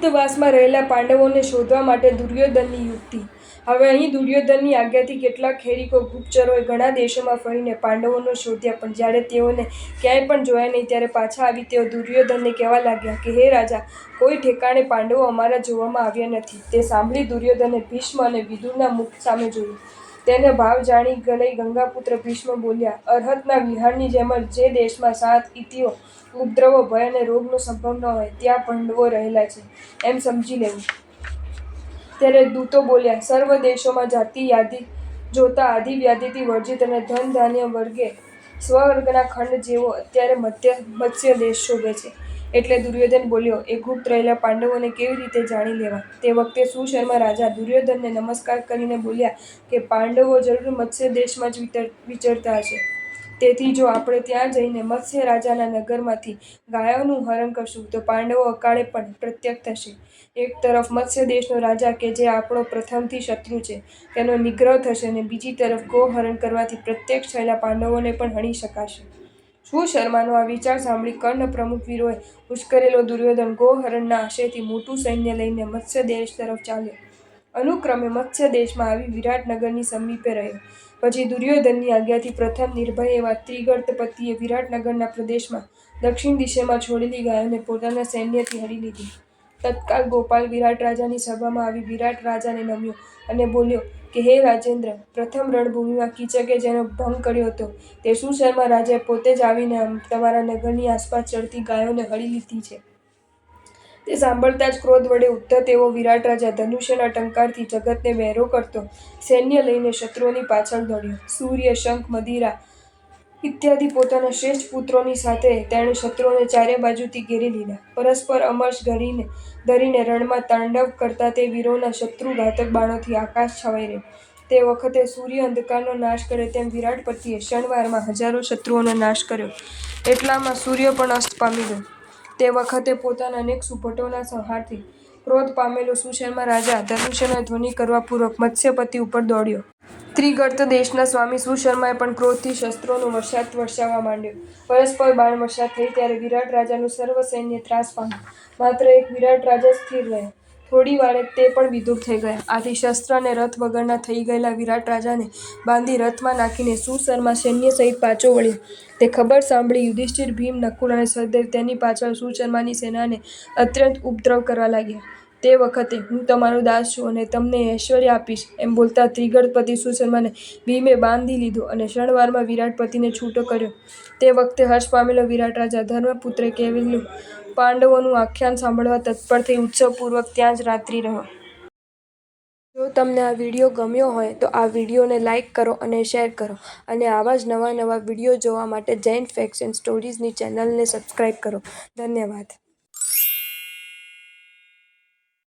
ગુપ્તવાસમાં રહેલા પાંડવોને શોધવા માટે દુર્યોધનની યુક્તિ। હવે અહીં દુર્યોધનની આજ્ઞાથી કેટલાક હેરિકો ગુપ્તચરોએ ઘણા દેશોમાં ફરીને પાંડવોને શોધ્યા, પણ જ્યારે તેઓને ક્યાંય પણ જોયા નહીં ત્યારે પાછા આવી તેઓ દુર્યોધનને કહેવા લાગ્યા કે હે રાજા, કોઈ ઠેકાણે પાંડવો અમારા જોવામાં આવ્યા નથી। તે સાંભળી દુર્યોધને ભીષ્મ અને વિદુરના મુખ સામે જોયું। તેને ભાવ જાણી લઈ ગંગાપુત્ર ભીષ્મ બોલ્યા, અર્હતના વિહારની જેમ જ જે દેશમાં સાત ઇતિઓ, ઉપદ્રવો, ભય અને રોગનો સંભવ ન હોય ત્યાં પાંડવો રહેલા છે એમ સમજી લેવું। ત્યારે દૂતો બોલ્યા, સર્વ દેશોમાં જાતિ યાદી જોતા આદિ વ્યાધિથી વર્જિત અને ધન ધાન્ય વર્ગે સ્વર્ગના ખંડ જેવો અત્યારે મત્સ્ય દેશ શોભે છે। એટલે દુર્યોધન બોલ્યો, એ ગુપ્ત રહેલા પાંડવોને કેવી રીતે જાણી લેવા? તે વખતે સુશર્મા રાજા દુર્યોધનને નમસ્કાર કરીને બોલ્યા કે પાંડવો જરૂર મત્સ્ય દેશમાં જ વિચરતા હશે। તેથી જો આપણે ત્યાં જઈને મત્સ્ય રાજાના નગરમાંથી ગાયોનું હરણ કરશું તો પાંડવો અકાળે પણ પ્રત્યક્ષ થશે। એક તરફ મત્સ્ય દેશનો રાજા કે જે આપણો પ્રથમથી શત્રુ છે તેનો નિગ્રહ થશે અને બીજી તરફ ગોહરણ કરવાથી પ્રત્યક્ષ થયેલા પાંડવોને પણ હણી શકાશે। સુશર્માનો આ વિચાર સાંભળી કર્ણ પ્રમુખ વીરોએ ઉશ્કેરેલો દુર્યોધન ગોહરણના આશયથી મોટું સૈન્ય લઈને મત્સ્ય દેશ તરફ ચાલ્યો। અનુક્રમે મત્સ્ય દેશમાં આવી વિરાટનગરની સમીપે રહ્યો। પછી દુર્યોધનની આજ્ઞાથી પ્રથમ નિર્ભય એવા ત્રિગર્તપતિએ વિરાટનગરના પ્રદેશમાં દક્ષિણ દિશામાં છોડેલી ગાયોને પોતાના સૈન્યથી હણી લીધી। તત્કાળ ગોપાલ વિરાટ રાજાની સભામાં આવી વિરાટ રાજાને નમ્યો અને બોલ્યો કે હે રાજેન્દ્ર, પ્રથમ રણભૂમિમાં કીચકે જેનો ભંગ કર્યો હતો તે સુશર્મા રાજાએ પોતે જ આવીને તમારા નગરની આસપાસ ચરતી ગાયોને હણી લીધી છે। તે સાંભળતા જ ક્રોધ વડે ઉદ્ધત એવો વિરાટ રાજા ધનુષ્યના ટંકારથી જગતને બહેરો કરતો સૈન્ય લઈને શત્રુઓની પાછળ દોડ્યો। સૂર્ય, શંખ, મદિરા ઇત્યાદિ પોતાના શ્રેષ્ઠ પુત્રોની સાથે તેણે શત્રુઓને ચારે બાજુથી ઘેરી લીધા। પરસ્પર અમર્ષ ધરીને રણમાં તાંડવ કરતા તે વીરોના શત્રુઘાતક બાણોથી આકાશ છવાઈ રહ્યું। તે વખતે સૂર્ય અંધકારનો નાશ કરે તેમ વિરાટપતિએ ક્ષણવારમાં હજારો શત્રુઓનો નાશ કર્યો। એટલામાં સૂર્ય પણ અસ્ત પામી ગયો। તે વખતે પોતાના અનેક સુભટોના સંહારથી ક્રોધ પામેલો સુશર્મા રાજા ધનુષ્યના ધ્વનિ કરવા પૂર્વક મત્સ્યપતિ ઉપર દોડ્યો। ત્રિગર્ત દેશના સ્વામી સુશર્માએ પણ ક્રોધથી શસ્ત્રોનો વરસાદ વરસાવવા માંડ્યો। પરસ્પર બાણ વર્ષા થઈ ત્યારે વિરાટ રાજાનું સર્વ સૈન્ય ત્રાસ પામ્યું। માત્ર એક વિરાટ રાજા સ્થિર રહ્યા। થોડી વારે તે પણ વિધુર થઈ ગયા। આથી શસ્ત્ર અને રથ વગરના થઈ ગયેલા વિરાટ રાજાને બાંધી રથમાં નાખીને સુશર્મા સૈન્ય સહિત પાછો વળ્યો। તે ખબર સાંભળી યુધિષ્ઠિર, ભીમ, નકુલ અને સહદેવ તેની પાછળ સુશર્માની સેનાને અત્યંત ઉપદ્રવ કરવા લાગ્યા। તે વખતે હું તમારો દાસ છું અને તમને ઐશ્વર્ય આપીશ એમ બોલતા ત્રિગર્તપતિ સુશર્માને ભીમે બાંધી લીધો અને ક્ષણવારમાં વિરાટપતિને છૂટો કર્યો। તે વખતે હર્ષ પામેલો વિરાટ રાજા ધર્મપુત્રે કહેલું પાંડવોનું આખ્યાન સાંભળવા તત્પર થઈ ઉત્સવપૂર્વક ત્યાં જ રાત્રિ રહ્યો। જો તમને આ વિડીયો ગમ્યો હોય તો આ વિડીયોને લાઇક કરો અને શેર કરો અને આવા જ નવા વિડીયો જોવા માટે જૈન ફેક્ટ્સ એન્ડ સ્ટોરીઝની ચેનલને સબસ્ક્રાઇબ કરો। ધન્યવાદ।